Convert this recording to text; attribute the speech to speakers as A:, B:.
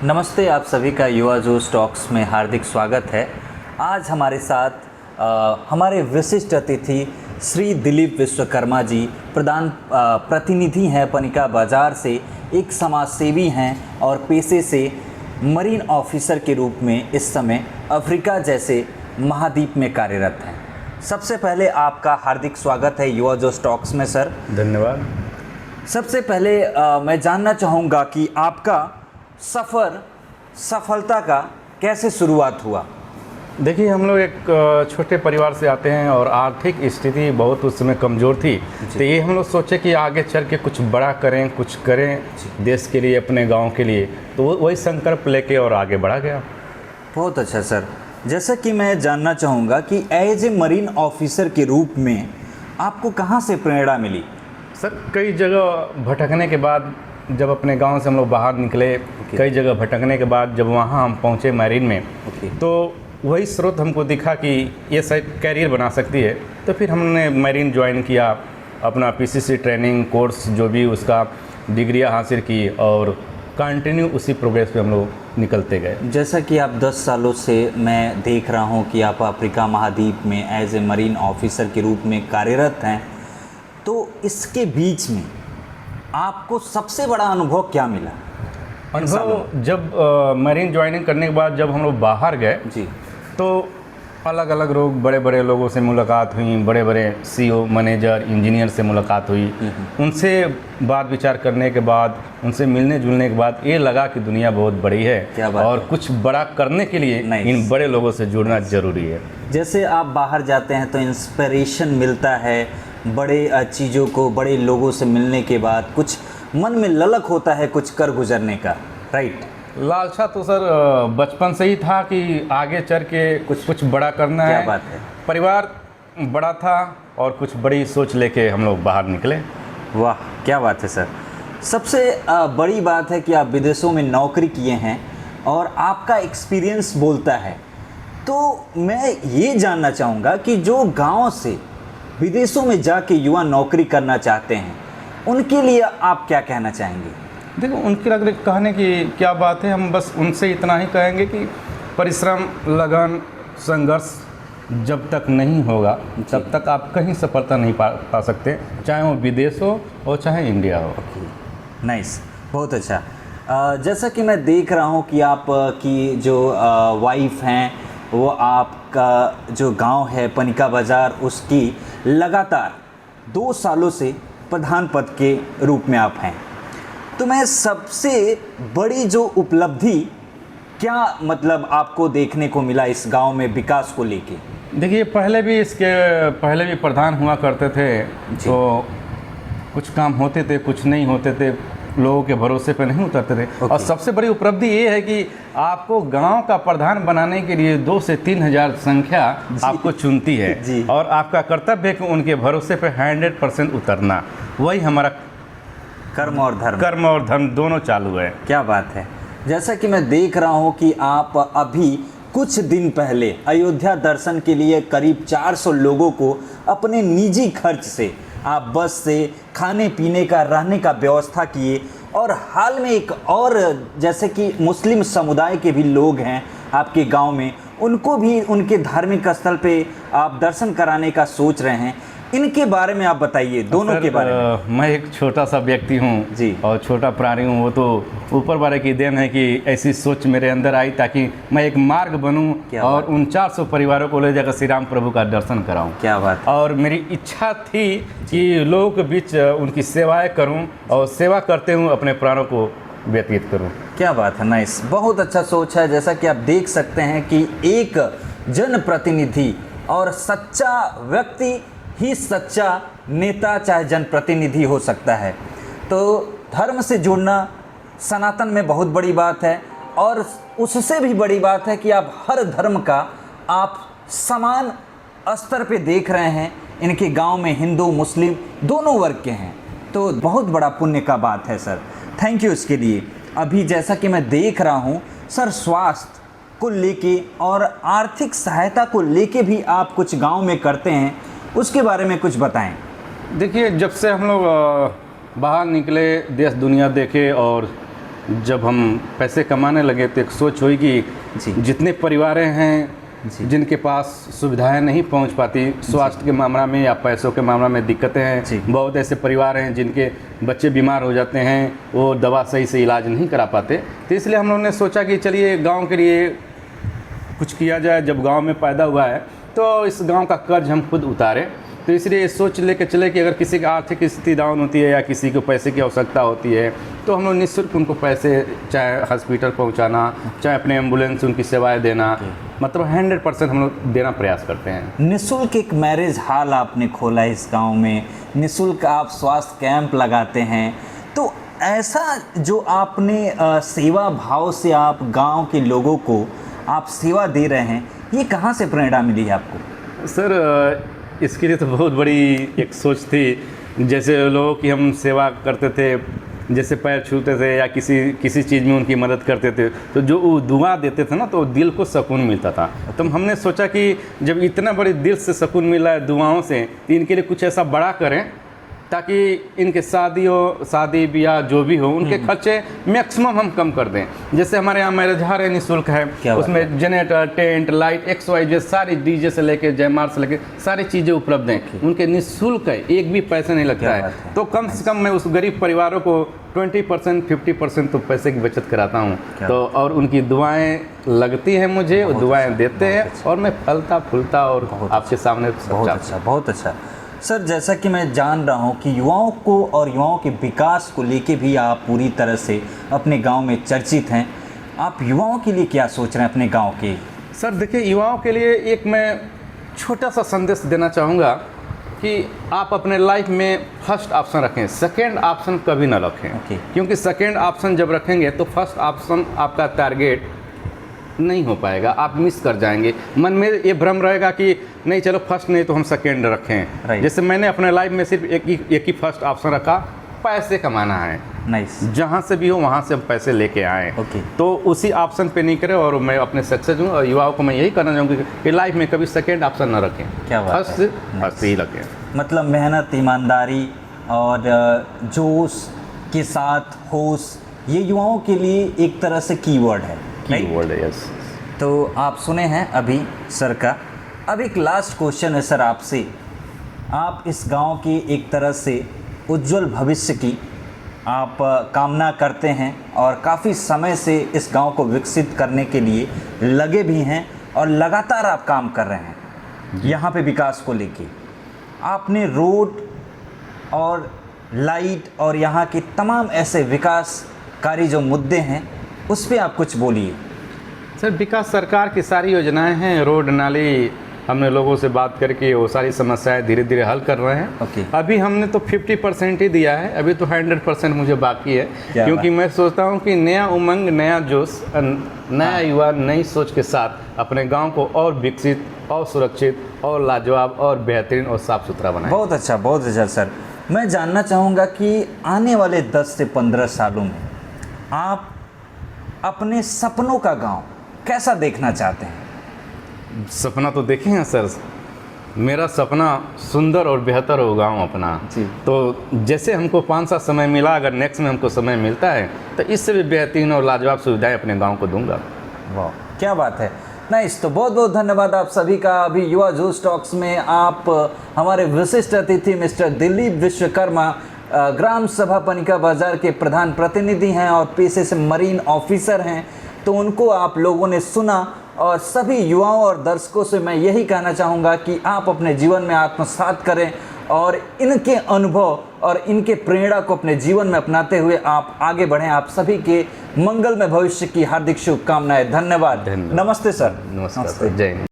A: नमस्ते, आप सभी का युवा जोश टॉक्स में हार्दिक स्वागत है। आज हमारे साथ हमारे विशिष्ट अतिथि श्री दिलीप विश्वकर्मा जी प्रतिनिधि हैं पनिका बाज़ार से, एक समाजसेवी हैं और पेशे से मरीन ऑफिसर के रूप में इस समय अफ्रीका जैसे महाद्वीप में कार्यरत हैं। सबसे पहले आपका हार्दिक स्वागत है युवा जोश टॉक्स में सर।
B: धन्यवाद।
A: सबसे पहले मैं जानना चाहूँगा कि आपका सफ़र सफलता का कैसे शुरुआत हुआ।
B: देखिए, हम लोग एक छोटे परिवार से आते हैं और आर्थिक स्थिति बहुत उस समय कमज़ोर थी, तो ये हम लोग सोचे कि आगे चल के कुछ बड़ा करें, कुछ करें देश के लिए, अपने गांव के लिए। तो वही संकल्प लेके और आगे बढ़ा गया।
A: बहुत अच्छा सर। जैसा कि मैं जानना चाहूँगा कि एज ए मरीन ऑफिसर के रूप में आपको कहाँ से प्रेरणा मिली।
B: सर, कई जगह भटकने के बाद, जब अपने गांव से हम लोग बाहर निकले, कई जगह भटकने के बाद जब वहाँ हम पहुँचे मैरीन में, तो वही स्रोत हमको दिखा कि ये शायद कैरियर बना सकती है। तो फिर हमने मैरीन ज्वाइन किया, अपना पीसीसी ट्रेनिंग कोर्स जो भी उसका डिग्रियाँ हासिल की और कंटिन्यू उसी प्रोग्रेस पे हम लोग निकलते गए।
A: जैसा कि आप 10 सालों से मैं देख रहा हूँ कि आप अफ्रीका महाद्वीप में एज ए मरीन ऑफिसर के रूप में कार्यरत हैं, तो इसके बीच में आपको सबसे बड़ा अनुभव क्या मिला?
B: अनुभव जब मरीन ज्वाइनिंग करने के बाद जब हम लोग बाहर गए
A: जी,
B: तो अलग अलग लोग, बड़े बड़े लोगों से मुलाकात हुई, बड़े बड़े सीईओ, मैनेजर, इंजीनियर से मुलाकात हुई। उनसे बात विचार करने के बाद, उनसे मिलने जुलने के बाद ये लगा कि दुनिया बहुत बड़ी है और कुछ बड़ा करने के लिए इन बड़े लोगों से जुड़ना ज़रूरी है।
A: जैसे आप बाहर जाते हैं तो इंस्पिरेशन मिलता है, बड़े चीज़ों को, बड़े लोगों से मिलने के बाद कुछ मन में ललक होता है कुछ कर गुजरने का, राइट?
B: लालसा तो सर बचपन से ही था कि आगे चल के कुछ बड़ा करना है।
A: क्या बात है।
B: परिवार बड़ा था और कुछ बड़ी सोच लेके हम लोग बाहर निकले।
A: वाह, क्या बात है सर। सबसे बड़ी बात है कि आप विदेशों में नौकरी किए हैं और आपका एक्सपीरियंस बोलता है। तो मैं ये जानना चाहूँगा कि जो गांव से विदेशों में जाके युवा नौकरी करना चाहते हैं, उनके लिए आप क्या कहना चाहेंगे?
B: देखो, उनके लिए कहने की क्या बात है, हम बस उनसे इतना ही कहेंगे कि परिश्रम, लगन, संघर्ष जब तक नहीं होगा तब तक आप कहीं सफलता नहीं पा सकते, चाहे वो विदेश हो और चाहे इंडिया हो।
A: नाइस, बहुत अच्छा। जैसा कि मैं देख रहा हूँ कि आप की जो वाइफ हैं, वो आपका जो गांव है पनिका बाज़ार, उसकी लगातार 2 सालों से प्रधान पद के रूप में आप हैं। तो मैं सबसे बड़ी जो उपलब्धि क्या मतलब आपको देखने को मिला इस गांव में विकास को लेके?
B: देखिए, इसके पहले भी प्रधान हुआ करते थे, तो कुछ काम होते थे, कुछ नहीं होते थे, लोगों के भरोसे पे नहीं उतरते थे। और सबसे बड़ी उपलब्धि ये है कि आपको गांव का प्रधान बनाने के लिए 2 से 3 हज़ार संख्या आपको चुनती है और आपका कर्तव्य है कि उनके भरोसे पे 100% उतरना। वही हमारा कर्म और धर्म दोनों चालू है।
A: क्या बात है। जैसा कि मैं देख रहा हूँ कि आप अभी कुछ दिन पहले अयोध्या दर्शन के लिए करीब 400 लोगों को अपने निजी खर्च से आप बस से खाने पीने का, रहने का व्यवस्था किए। और हाल में एक और, जैसे कि मुस्लिम समुदाय के भी लोग हैं आपके गांव में, उनको भी उनके धार्मिक स्थल पे आप दर्शन कराने का सोच रहे हैं। इनके बारे में आप बताइए, दोनों के बारे में।
B: मैं एक छोटा सा व्यक्ति हूँ
A: जी
B: और छोटा प्राणी हूँ, वो तो ऊपर वाले की देन है कि ऐसी सोच मेरे अंदर आई ताकि मैं एक मार्ग बनूँ और उन 400 परिवारों को ले जाकर श्री राम प्रभु का दर्शन कराऊँ।
A: क्या बात।
B: और मेरी इच्छा थी कि लोगों के बीच उनकी सेवाएं करूँ और सेवा करते हुए अपने प्राणों को व्यतीत करूँ।
A: क्या बात है, नाइस, बहुत अच्छा सोच है। जैसा कि आप देख सकते हैं कि एक जनप्रतिनिधि और सच्चा व्यक्ति ही सच्चा नेता चाहे जनप्रतिनिधि हो सकता है। तो धर्म से जुड़ना सनातन में बहुत बड़ी बात है और उससे भी बड़ी बात है कि आप हर धर्म का आप समान स्तर पे देख रहे हैं। इनके गांव में हिंदू मुस्लिम दोनों वर्ग के हैं, तो बहुत बड़ा पुण्य का बात है सर। थैंक यू इसके लिए। अभी जैसा कि मैं देख रहा हूं सर, स्वास्थ्य को लेके और आर्थिक सहायता को लेके भी आप कुछ गांव में करते हैं, उसके बारे में कुछ बताएं।
B: देखिए, जब से हम लोग बाहर निकले, देश दुनिया देखे और जब हम पैसे कमाने लगे तो एक सोच हुई कि
A: जी।
B: जितने परिवारें हैं
A: जी।
B: जिनके पास सुविधाएं नहीं पहुंच पाती, स्वास्थ्य के मामला में या पैसों के मामला में दिक्कतें
A: जी।
B: हैं, बहुत ऐसे परिवार हैं जिनके बच्चे बीमार हो जाते हैं, वो दवा सही से इलाज नहीं करा पाते। तो इसलिए हम लोगों ने सोचा कि चलिए गांव के लिए कुछ किया जाए। जब गांव में पैदा हुआ है तो इस गांव का कर्ज हम खुद उतारें। तो इसलिए ये सोच लेके चले कि अगर किसी की आर्थिक स्थिति डाउन होती है या किसी को पैसे की आवश्यकता होती है तो हम लोग निःशुल्क उनको पैसे, चाहे हॉस्पिटल पहुंचाना, चाहे अपने एम्बुलेंस उनकी सेवाएं देना, मतलब 100% हम लोग देना प्रयास करते हैं।
A: निःशुल्क एक मैरिज हॉल आपने खोला है इस गांव में, निःशुल्क आप स्वास्थ्य कैंप लगाते हैं। तो ऐसा जो आपने सेवा भाव से आप गांव के लोगों को आप सेवा दे रहे हैं, ये कहाँ से प्रेरणा मिली है आपको?
B: सर इसके लिए तो बहुत बड़ी एक सोच थी। जैसे लोगों की हम सेवा करते थे, जैसे पैर छूते थे या किसी चीज़ में उनकी मदद करते थे, तो जो वो दुआ देते थे ना तो दिल को सुकून मिलता था। तो हमने सोचा कि जब इतना बड़ी दिल से सुकून मिला है दुआओं से, तो इनके लिए कुछ ऐसा बड़ा करें ताकि इनके शादी ब्याह जो भी हो उनके खर्चे मैक्सिमम हम कम कर दें। जैसे हमारे यहाँ मैरिज हॉल है, निःशुल्क है, उसमें जनरेटर, टेंट, लाइट, XYZ सारी डीजे से लेके जयमाल से लेके सारी चीज़ें उपलब्ध हैं, उनके निःशुल्क है, एक भी पैसा नहीं लगता है। तो कम से कम मैं उस गरीब परिवारों को 20% 50% तो पैसे की बचत कराता हूँ। तो और उनकी दुआएं लगती हैं मुझे, वो दुआएं देते हैं और मैं फलता फूलता और आपके सामने।
A: बहुत अच्छा सर, जैसा कि मैं जान रहा हूँ कि युवाओं को और युवाओं के विकास को लेके भी आप पूरी तरह से अपने गांव में चर्चित हैं। आप युवाओं के लिए क्या सोच रहे हैं अपने गांव के?
B: सर देखिए, युवाओं के लिए एक मैं छोटा सा संदेश देना चाहूँगा कि आप अपने लाइफ में फर्स्ट ऑप्शन रखें, सेकंड ऑप्शन कभी ना रखें। क्योंकि सेकंड ऑप्शन जब रखेंगे तो फर्स्ट ऑप्शन आपका टारगेट नहीं हो पाएगा, आप मिस कर जाएंगे। मन में ये भ्रम रहेगा कि नहीं चलो फर्स्ट नहीं तो हम सेकंड रखें। जैसे मैंने अपने लाइफ में सिर्फ एक ही फर्स्ट ऑप्शन रखा, पैसे कमाना है।
A: नाइस।
B: जहाँ से भी हो वहाँ से हम पैसे लेके आएँ। तो उसी ऑप्शन पे नहीं करें और मैं अपने सक्सेस हूँ। और युवाओं को मैं यही करना चाहूँगी कि लाइफ में कभी सेकंड ऑप्शन ना रखें,
A: क्या बात है,
B: फर्स्ट ही रखें।
A: मतलब मेहनत, ईमानदारी और जोश के साथ होश, ये युवाओं के लिए एक तरह से कीवर्ड है।
B: कीवर्ड है, यस।
A: तो आप सुने हैं अभी सर का। अब एक लास्ट क्वेश्चन है सर आपसे। आप इस गांव की एक तरह से उज्जवल भविष्य की आप कामना करते हैं और काफ़ी समय से इस गांव को विकसित करने के लिए लगे भी हैं और लगातार आप काम कर रहे हैं यहाँ पे विकास को लेके। आपने रोड और लाइट और यहाँ के तमाम ऐसे विकासकारी जो मुद्दे हैं उस पर आप कुछ बोलिए।
B: सर विकास सरकार की सारी योजनाएं हैं, रोड नाली, हमने लोगों से बात करके वो सारी समस्याएं धीरे धीरे हल कर रहे हैं। अभी हमने तो 50% ही दिया है, अभी तो 100% मुझे बाकी है। क्योंकि मैं सोचता हूं कि नया उमंग, नया जोश, नया युवा नई सोच के साथ अपने गांव को और विकसित और सुरक्षित और लाजवाब और बेहतरीन और साफ़ सुथरा बनाएं।
A: बहुत अच्छा सर। मैं जानना चाहूँगा कि आने वाले 10 से 15 सालों में आप अपने सपनों का गांव कैसा देखना चाहते हैं?
B: सपना तो देखे हैं सर, मेरा सपना सुंदर और बेहतर हो गांव अपना जी। तो जैसे हमको 5 साल समय मिला, अगर नेक्स्ट में हमको समय मिलता है तो इससे भी बेहतरीन और लाजवाब सुविधाएं अपने गांव को दूंगा।
A: वाह, क्या बात है। नाइस। तो बहुत बहुत धन्यवाद आप सभी का। अभी युवा जोश टॉक्स में आप हमारे विशिष्ट अतिथि मिस्टर दिलीप विश्वकर्मा, ग्राम सभा पनिका बाजार के प्रधान प्रतिनिधि हैं और पेशे से मरीन ऑफिसर हैं। तो उनको आप लोगों ने सुना और सभी युवाओं और दर्शकों से मैं यही कहना चाहूँगा कि आप अपने जीवन में आत्मसात करें और इनके अनुभव और इनके प्रेरणा को अपने जीवन में अपनाते हुए आप आगे बढ़ें। आप सभी के मंगलमय भविष्य की हार्दिक शुभकामनाएं। धन्यवाद। नमस्ते सर।
B: नमस्कार, जय हिंद।